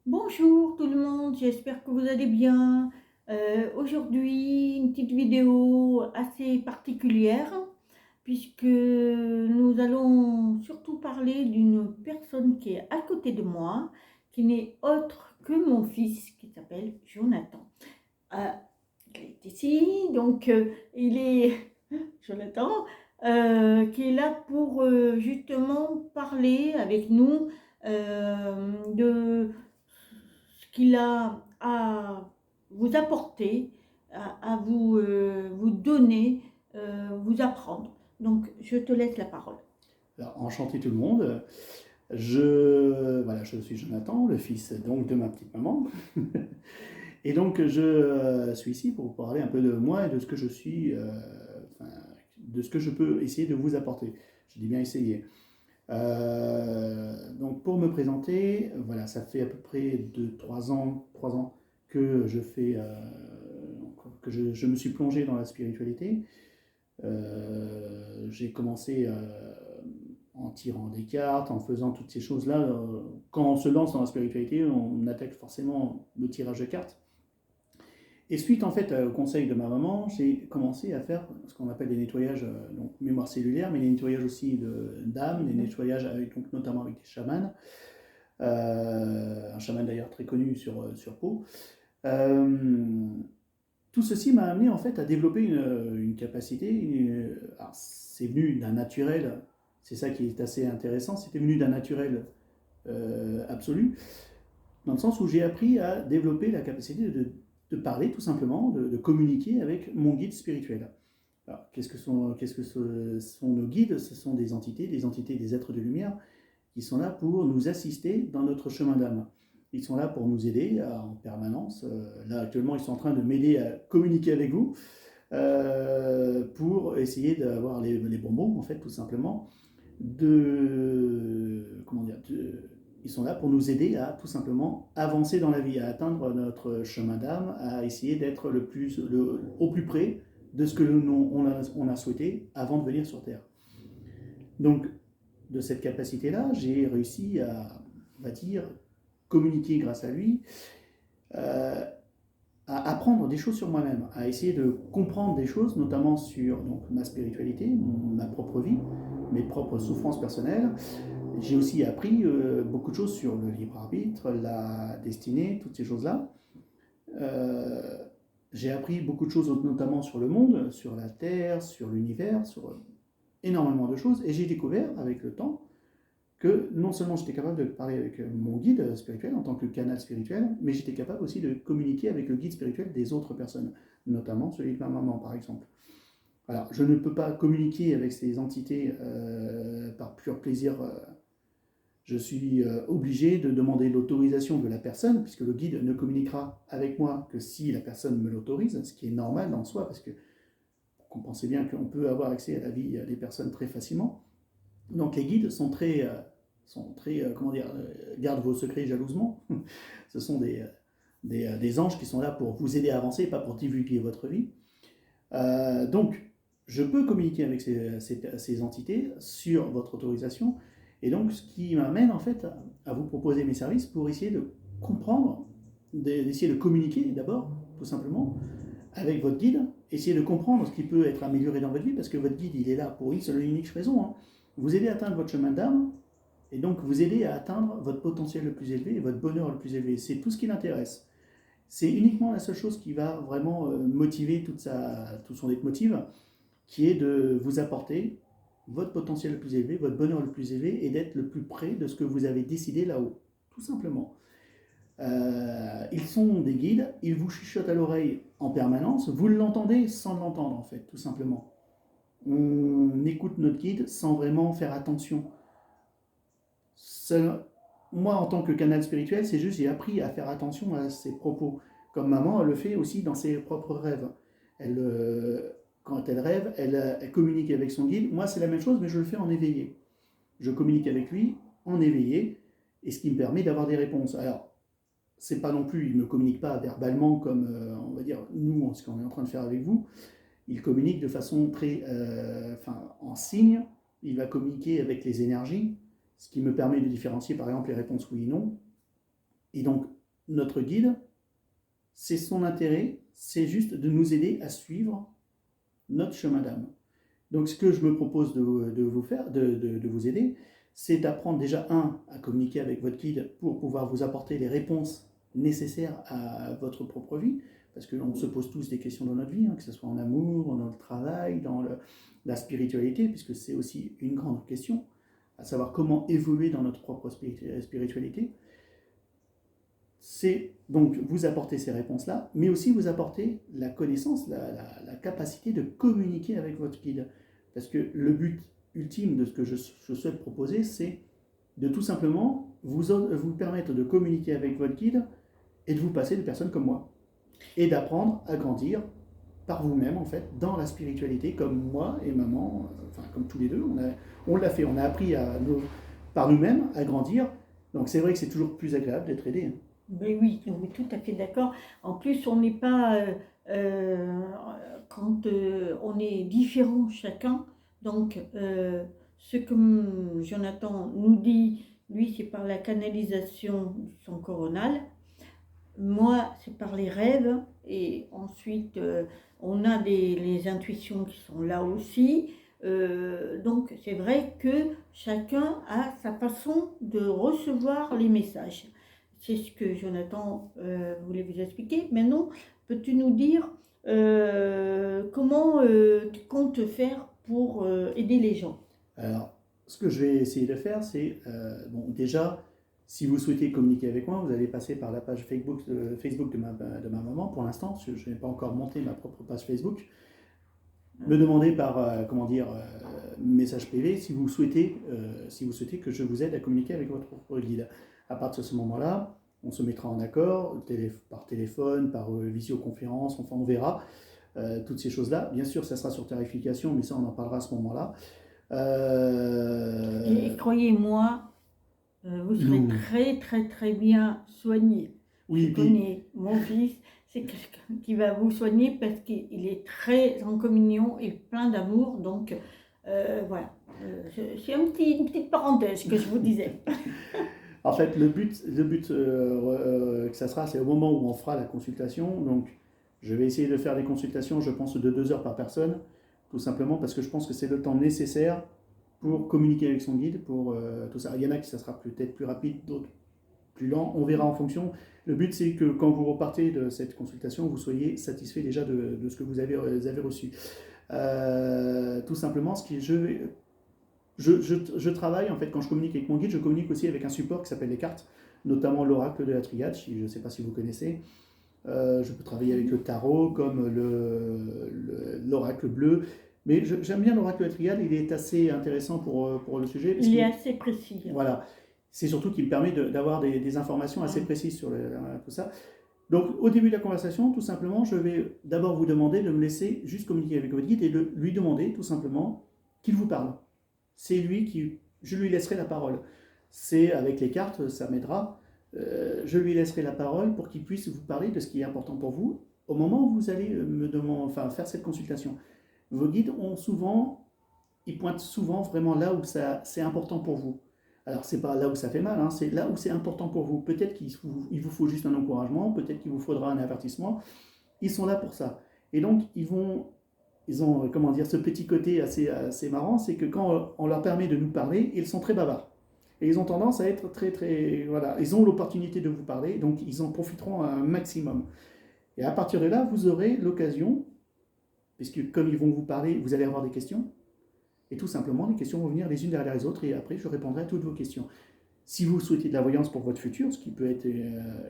Bonjour tout le monde, j'espère que vous allez bien. Aujourd'hui, une petite vidéo assez particulière puisque nous allons surtout parler d'une personne qui est à côté de moi, qui n'est autre que mon fils qui s'appelle Jonathan. Euh, il est ici, donc il est Jonathan, qui est là pour justement parler avec nous de ce qu'il a à vous apporter, à vous, vous donner, vous apprendre. Donc, je te laisse la parole. Alors, enchanté tout le monde. Voilà, je suis Jonathan, le fils donc de ma petite maman. Et donc je suis ici pour vous parler un peu de moi et de ce que je suis, enfin, de ce que je peux essayer de vous apporter. Je dis bien essayer. Donc pour me présenter, voilà, ça fait à peu près 3 ans que je fais, je me suis plongé dans la spiritualité. J'ai commencé en tirant des cartes, en faisant toutes ces choses-là. Quand on se lance dans la spiritualité, on attaque forcément le tirage de cartes. Et suite en fait au conseil de ma maman, j'ai commencé à faire ce qu'on appelle des nettoyages, donc mémoire cellulaire, mais des nettoyages aussi d'âme, des nettoyages avec, donc, notamment avec des chamans. Un chaman d'ailleurs très connu sur Pau. Euh, Tout ceci m'a amené en fait à développer une capacité. C'est venu d'un naturel, c'est ça qui est assez intéressant, c'était venu d'un naturel absolu, dans le sens où j'ai appris à développer la capacité de parler tout simplement, de communiquer avec mon guide spirituel. Alors, qu'est-ce que sont nos guides? Ce sont des entités, des êtres de lumière qui sont là pour nous assister dans notre chemin d'âme. Ils sont là pour nous aider en permanence. Là, actuellement, ils sont en train de m'aider à communiquer avec vous pour essayer d'avoir les bonbons, en fait, tout simplement. Comment dire, ils sont là pour nous aider à tout simplement avancer dans la vie, à atteindre notre chemin d'âme, à essayer d'être au plus près de ce que on a souhaité avant de venir sur Terre. Donc, de cette capacité-là, j'ai réussi à, on va dire, communiquer grâce à lui, euh, à apprendre des choses sur moi-même, à essayer de comprendre des choses, notamment sur donc, ma spiritualité, ma propre vie, mes propres souffrances personnelles. J'ai aussi appris beaucoup de choses sur le libre arbitre, la destinée, toutes ces choses-là. Euh, j'ai appris beaucoup de choses, notamment sur le monde, sur la Terre, sur l'univers, sur énormément de choses. Et j'ai découvert avec le temps que non seulement j'étais capable de parler avec mon guide spirituel en tant que canal spirituel, mais j'étais capable aussi de communiquer avec le guide spirituel des autres personnes, notamment celui de ma maman par exemple. Alors, je ne peux pas communiquer avec ces entités par pur plaisir. Je suis obligé de demander l'autorisation de la personne, puisque le guide ne communiquera avec moi que si la personne me l'autorise, ce qui est normal en soi, parce que vous pensez bien qu'on peut avoir accès à la vie des personnes très facilement. Donc les guides comment dire, gardent vos secrets jalousement. Ce sont des anges qui sont là pour vous aider à avancer, pas pour divulguer votre vie. Donc, je peux communiquer avec ces entités sur votre autorisation. Et donc, ce qui m'amène en fait à vous proposer mes services pour essayer de comprendre, d'essayer de communiquer d'abord, tout simplement, avec votre guide, essayer de comprendre ce qui peut être amélioré dans votre vie, parce que votre guide, il est là pour une seule et unique raison, hein. Vous aider à atteindre votre chemin d'âme, et donc vous aider à atteindre votre potentiel le plus élevé et votre bonheur le plus élevé. C'est tout ce qui l'intéresse. C'est uniquement la seule chose qui va vraiment motiver tout son leitmotiv, qui est de vous apporter votre potentiel le plus élevé, votre bonheur le plus élevé, et d'être le plus près de ce que vous avez décidé là-haut. Tout simplement. Ils sont des guides, ils vous chuchotent à l'oreille en permanence, vous l'entendez sans l'entendre en fait, tout simplement. On écoute notre guide sans vraiment faire attention. Seul, moi, en tant que canal spirituel, c'est juste j'ai appris à faire attention à ses propos. Comme maman, elle le fait aussi dans ses propres rêves. Elle, quand elle rêve, elle communique avec son guide. Moi, c'est la même chose, mais je le fais en éveillé. Je communique avec lui en éveillé, et ce qui me permet d'avoir des réponses. Alors, c'est pas non plus, il ne communique pas verbalement comme, on va dire, nous, ce qu'on est en train de faire avec vous. Il communique de façon très, en signe. Il va communiquer avec les énergies, ce qui me permet de différencier par exemple les réponses oui et non. Et donc, notre guide, c'est son intérêt, c'est juste de nous aider à suivre notre chemin d'âme. Donc, ce que je me propose de vous faire, de vous aider, c'est d'apprendre déjà, à communiquer avec votre guide pour pouvoir vous apporter les réponses nécessaires à votre propre vie, parce qu'on se pose tous des questions dans notre vie, que ce soit en amour, dans le travail, dans la spiritualité, puisque c'est aussi une grande question, à savoir comment évoluer dans notre propre spiritualité. C'est donc vous apporter ces réponses-là, mais aussi vous apporter la connaissance, la capacité de communiquer avec votre guide. Parce que le but ultime de ce que je souhaite proposer, c'est de tout simplement vous permettre de communiquer avec votre guide et de vous passer de personnes comme moi. Et d'apprendre à grandir par vous-même, en fait, dans la spiritualité, comme moi et maman, enfin comme tous les deux, on l'a fait, on a appris par nous-mêmes à grandir. Donc c'est vrai que c'est toujours plus agréable d'être aidé. Ben oui, on est tout à fait d'accord. En plus, on n'est pas, quand on est différent chacun, donc ce que Jonathan nous dit, lui, c'est par la canalisation du son coronal. Moi, c'est par les rêves. Et ensuite, on a les intuitions qui sont là aussi. Donc, c'est vrai que chacun a sa façon de recevoir les messages. C'est ce que Jonathan voulait vous expliquer. Maintenant, peux-tu nous dire comment tu comptes faire pour aider les gens? Alors, ce que je vais essayer de faire, c'est, bon, déjà, si vous souhaitez communiquer avec moi, vous allez passer par la page Facebook de ma maman. Pour l'instant, je n'ai pas encore monté ma propre page Facebook. Me demander par, message privé si vous souhaitez que je vous aide à communiquer avec votre propre guide. À partir de ce moment-là, on se mettra en accord, par téléphone, par visioconférence, enfin on verra toutes ces choses-là. Bien sûr, ça sera sur tarification, mais ça on en parlera à ce moment-là. Et croyez-moi, vous serez Nous- très très très bien soigné. Oui, Je puis connais mon fils, c'est quelqu'un qui va vous soigner parce qu'il est très en communion et plein d'amour. Donc voilà, c'est une petite parenthèse que je vous disais. en fait, le but que ça sera, c'est au moment où on fera la consultation. Donc, je vais essayer de faire des consultations, je pense, de 2 heures par personne, tout simplement parce que je pense que c'est le temps nécessaire pour communiquer avec son guide, pour tout ça. Il y en a qui ça sera peut-être plus rapide, d'autres plus lent. On verra en fonction. Le but, c'est que quand vous repartez de cette consultation, vous soyez satisfait déjà de ce que vous avez reçu. Tout simplement, je travaille, en fait, quand je communique avec mon guide, je communique aussi avec un support qui s'appelle les cartes, notamment l'oracle de la triade, je ne sais pas si vous connaissez. Je peux travailler avec le tarot, comme l'oracle bleu. Mais j'aime bien l'oracle de la triade, il est assez intéressant pour le sujet. Il est assez précis. Voilà. C'est surtout qu'il me permet d'avoir des informations assez précises sur tout ça. Donc, au début de la conversation, tout simplement, je vais d'abord vous demander de me laisser juste communiquer avec votre guide et de lui demander, tout simplement, qu'il vous parle. C'est lui qui... Je lui laisserai la parole. C'est avec les cartes, ça m'aidera. Je lui laisserai la parole pour qu'il puisse vous parler de ce qui est important pour vous au moment où vous allez faire cette consultation. Vos guides ils pointent souvent vraiment là où c'est important pour vous. Alors, c'est pas là où ça fait mal, c'est là où c'est important pour vous. Peut-être qu'il vous faut juste un encouragement, peut-être qu'il vous faudra un avertissement. Ils sont là pour ça. Et donc, ils ont, ce petit côté assez marrant, c'est que quand on leur permet de nous parler, ils sont très bavards. Et ils ont tendance à être très, très... Voilà, ils ont l'opportunité de vous parler, donc ils en profiteront un maximum. Et à partir de là, vous aurez l'occasion, puisque comme ils vont vous parler, vous allez avoir des questions. Et tout simplement, les questions vont venir les unes derrière les autres et après, je répondrai à toutes vos questions. Si vous souhaitez de la voyance pour votre futur, ce qui peut être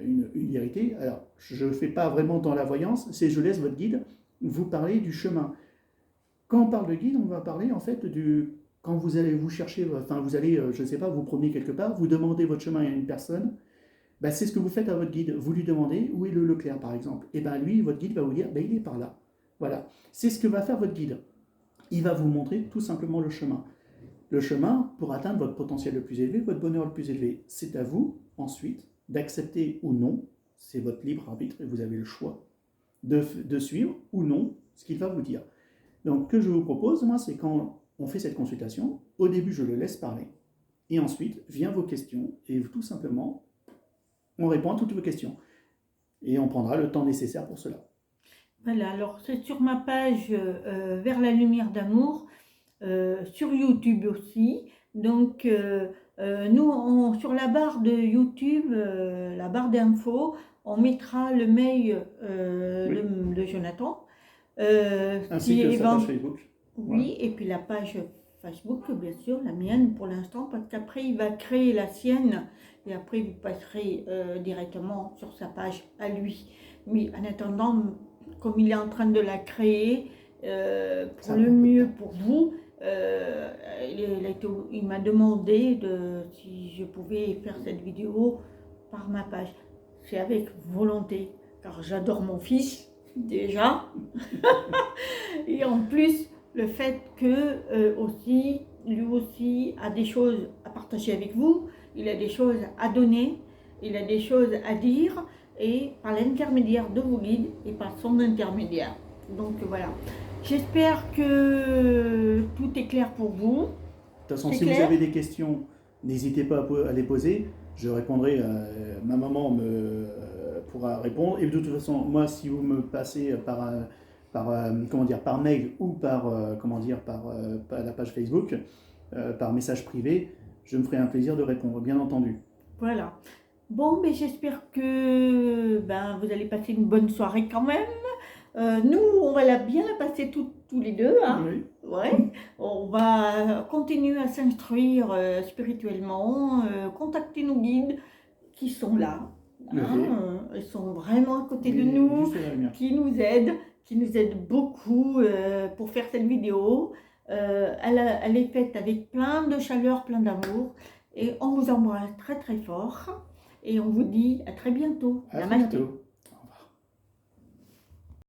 une vérité, alors je ne fais pas vraiment dans la voyance, c'est je laisse votre guide vous parler du chemin. Quand on parle de guide, on va parler en fait quand vous allez vous chercher, vous allez, je ne sais pas, vous promener quelque part, vous demandez votre chemin à une personne, c'est ce que vous faites à votre guide. Vous lui demandez où est le Leclerc par exemple. Et lui, votre guide va vous dire, il est par là. Voilà. C'est ce que va faire votre guide. Il va vous montrer tout simplement le chemin. Le chemin pour atteindre votre potentiel le plus élevé, votre bonheur le plus élevé. C'est à vous, ensuite, d'accepter ou non, c'est votre libre arbitre et vous avez le choix de suivre ou non ce qu'il va vous dire. Donc, ce que je vous propose, moi, c'est quand on fait cette consultation, au début, je le laisse parler. Et ensuite, viennent vos questions et tout simplement, on répond à toutes vos questions. Et on prendra le temps nécessaire pour cela. Voilà, alors c'est sur ma page Vers la lumière d'amour, sur YouTube aussi. Donc, nous, sur la barre de YouTube, la barre d'infos, on mettra le mail de Jonathan. Ainsi que sa page Facebook. Oui, Voilà. et puis la page Facebook, bien sûr, la mienne pour l'instant, parce qu'après, il va créer la sienne, et après, vous passerez directement sur sa page à lui. Mais en attendant, comme il est en train de la créer, pour le mieux pour vous, il m'a demandé si je pouvais faire cette vidéo par ma page. C'est avec volonté, car j'adore mon fils, déjà. Et en plus, le fait que lui aussi a des choses à partager avec vous, il a des choses à donner, il a des choses à dire, et par l'intermédiaire de vos guides et par son intermédiaire. Donc voilà. J'espère que tout est clair pour vous. De toute façon, si vous avez des questions, n'hésitez pas à les poser. Je répondrai, ma maman pourra répondre. Et de toute façon, moi, si vous me passez par mail ou par la page Facebook, par message privé, je me ferai un plaisir de répondre, bien entendu. Voilà. Bon, mais j'espère que vous allez passer une bonne soirée quand même. Nous, on va bien la passer tous les deux. Hein. Oui. Ouais. On va continuer à s'instruire spirituellement, contacter nos guides qui sont là. Hein, ils sont vraiment à côté de nous, qui nous aident beaucoup pour faire cette vidéo. Elle est faite avec plein de chaleur, plein d'amour. Et on vous embrasse très très fort. Et on vous dit à très bientôt. À bientôt.